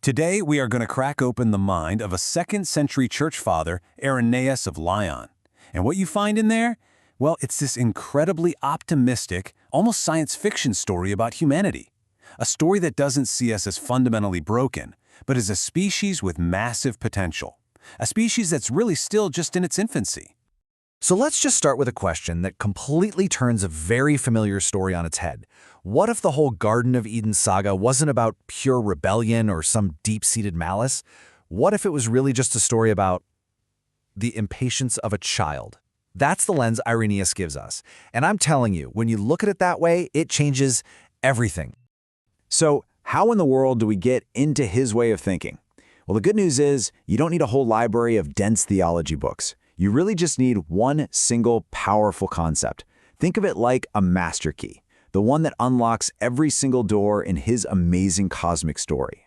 Today, we are going to crack open the mind of a 2nd century church father, Irenaeus of Lyon. And what you find in there? Well, it's this incredibly optimistic, almost science fiction story about humanity. A story that doesn't see us as fundamentally broken, but as a species with massive potential. A species that's really still just in its infancy. So let's just start with a question that completely turns a very familiar story on its head. What if the whole Garden of Eden saga wasn't about pure rebellion or some deep-seated malice? What if it was really just a story about the impatience of a child? That's the lens Irenaeus gives us. And I'm telling you, when you look at it that way, it changes everything. So, how in the world do we get into his way of thinking? Well, the good news is you don't need a whole library of dense theology books. You really just need one single powerful concept. Think of it like a master key, the one that unlocks every single door in his amazing cosmic story.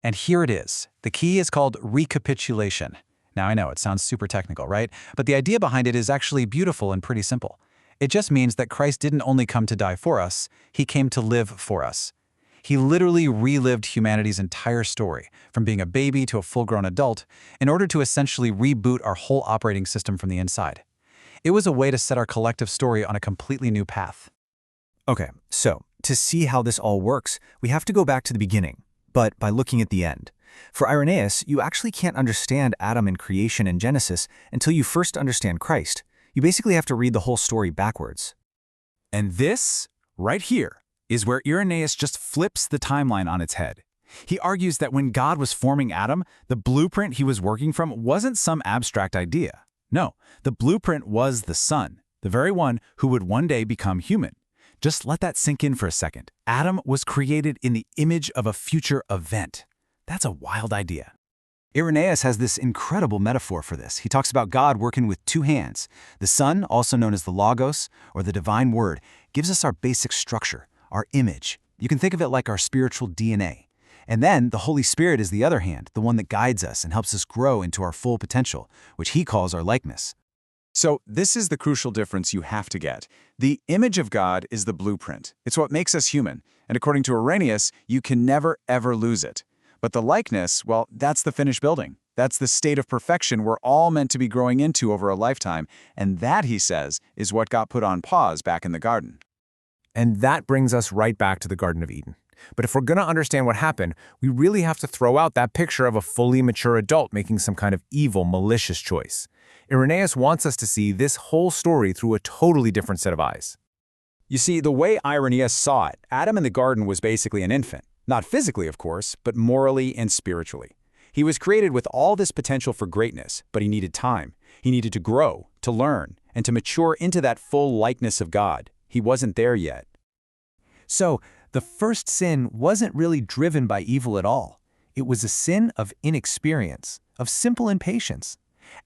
And here it is. The key is called recapitulation. Now I know it sounds super technical, right? But the idea behind it is actually beautiful and pretty simple. It just means that Christ didn't only come to die for us, he came to live for us. He literally relived humanity's entire story, from being a baby to a full-grown adult, in order to essentially reboot our whole operating system from the inside. It was a way to set our collective story on a completely new path. Okay, so to see how this all works, we have to go back to the beginning, but by looking at the end. For Irenaeus, you actually can't understand Adam and creation in Genesis until you first understand Christ. You basically have to read the whole story backwards. And this, right here, is where Irenaeus just flips the timeline on its head. He argues that when God was forming Adam, the blueprint he was working from wasn't some abstract idea. No, the blueprint was the Son, the very one who would one day become human. Just let that sink in for a second. Adam was created in the image of a future event. That's a wild idea. Irenaeus has this incredible metaphor for this. He talks about God working with two hands. The Son, also known as the Logos, or the Divine Word, gives us our basic structure, our image. You can think of it like our spiritual DNA. And then the Holy Spirit is the other hand, the one that guides us and helps us grow into our full potential, which he calls our likeness. So this is the crucial difference you have to get. The image of God is the blueprint. It's what makes us human. And according to Irenaeus, you can never, ever lose it. But the likeness, well, that's the finished building. That's the state of perfection we're all meant to be growing into over a lifetime. And that, he says, is what got put on pause back in the garden. And that brings us right back to the Garden of Eden. But if we're going to understand what happened, we really have to throw out that picture of a fully mature adult making some kind of evil, malicious choice. Irenaeus wants us to see this whole story through a totally different set of eyes. You see, the way Irenaeus saw it, Adam in the garden was basically an infant. Not physically, of course, but morally and spiritually. He was created with all this potential for greatness, but he needed time. He needed to grow, to learn, and to mature into that full likeness of God. He wasn't there yet. So, the first sin wasn't really driven by evil at all. It was a sin of inexperience, of simple impatience.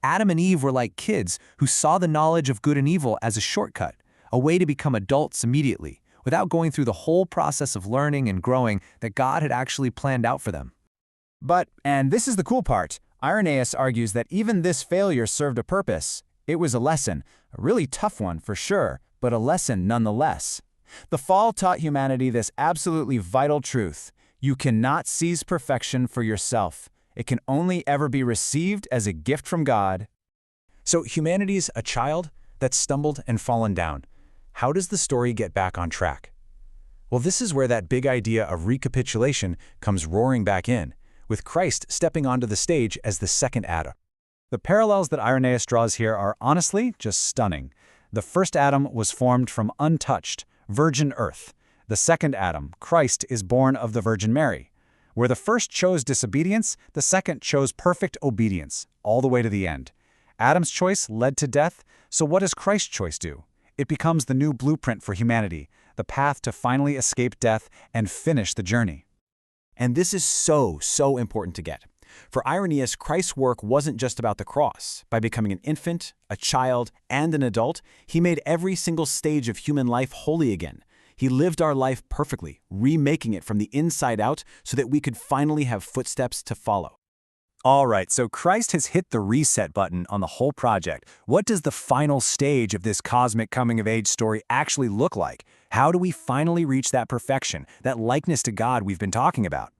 Adam and Eve were like kids who saw the knowledge of good and evil as a shortcut, a way to become adults immediately, without going through the whole process of learning and growing that God had actually planned out for them. But, and this is the cool part, Irenaeus argues that even this failure served a purpose. It was a lesson, a really tough one for sure, but a lesson nonetheless. The fall taught humanity this absolutely vital truth. You cannot seize perfection for yourself. It can only ever be received as a gift from God. So humanity's a child that's stumbled and fallen down. How does the story get back on track? Well, this is where that big idea of recapitulation comes roaring back in, with Christ stepping onto the stage as the second Adam. The parallels that Irenaeus draws here are honestly just stunning. The first Adam was formed from untouched, virgin earth. The second Adam, Christ, is born of the Virgin Mary. Where the first chose disobedience, the second chose perfect obedience, all the way to the end. Adam's choice led to death, so what does Christ's choice do? It becomes the new blueprint for humanity, the path to finally escape death and finish the journey. And this is so important to get. For Irenaeus, Christ's work wasn't just about the cross. By becoming an infant, a child, and an adult, he made every single stage of human life holy again. He lived our life perfectly, remaking it from the inside out so that we could finally have footsteps to follow. All right, so Christ has hit the reset button on the whole project. What does the final stage of this cosmic coming-of-age story actually look like? How do we finally reach that perfection, that likeness to God we've been talking about?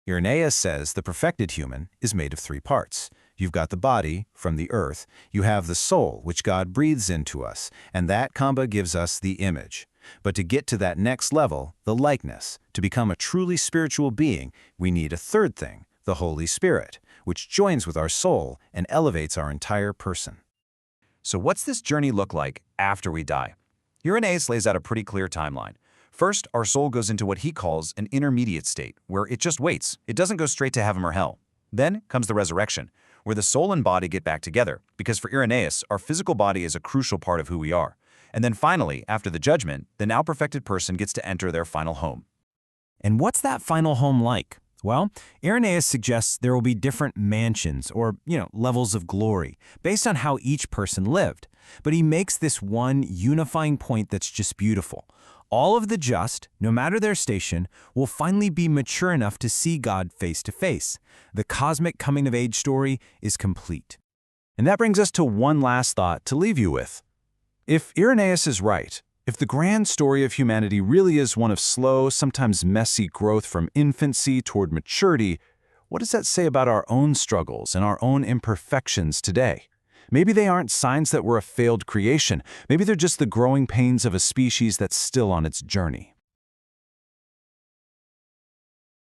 Irenaeus says the perfected human is made of three parts. You've got the body, from the earth, you have the soul, which God breathes into us, and that combo gives us the image. But to get to that next level, the likeness, to become a truly spiritual being, we need a third thing, the Holy Spirit, which joins with our soul and elevates our entire person. So what's this journey look like after we die? Irenaeus lays out a pretty clear timeline. First, our soul goes into what he calls an intermediate state, where it just waits. It doesn't go straight to heaven or hell. Then comes the resurrection, where the soul and body get back together, because for Irenaeus, our physical body is a crucial part of who we are. And then finally, after the judgment, the now perfected person gets to enter their final home. And what's that final home like? Well, Irenaeus suggests there will be different mansions or, levels of glory based on how each person lived. But he makes this one unifying point that's just beautiful. All of the just, no matter their station, will finally be mature enough to see God face to face. The cosmic coming-of-age story is complete. And that brings us to one last thought to leave you with. If Irenaeus is right, if the grand story of humanity really is one of slow, sometimes messy growth from infancy toward maturity, what does that say about our own struggles and our own imperfections today? Maybe they aren't signs that we're a failed creation. Maybe they're just the growing pains of a species that's still on its journey.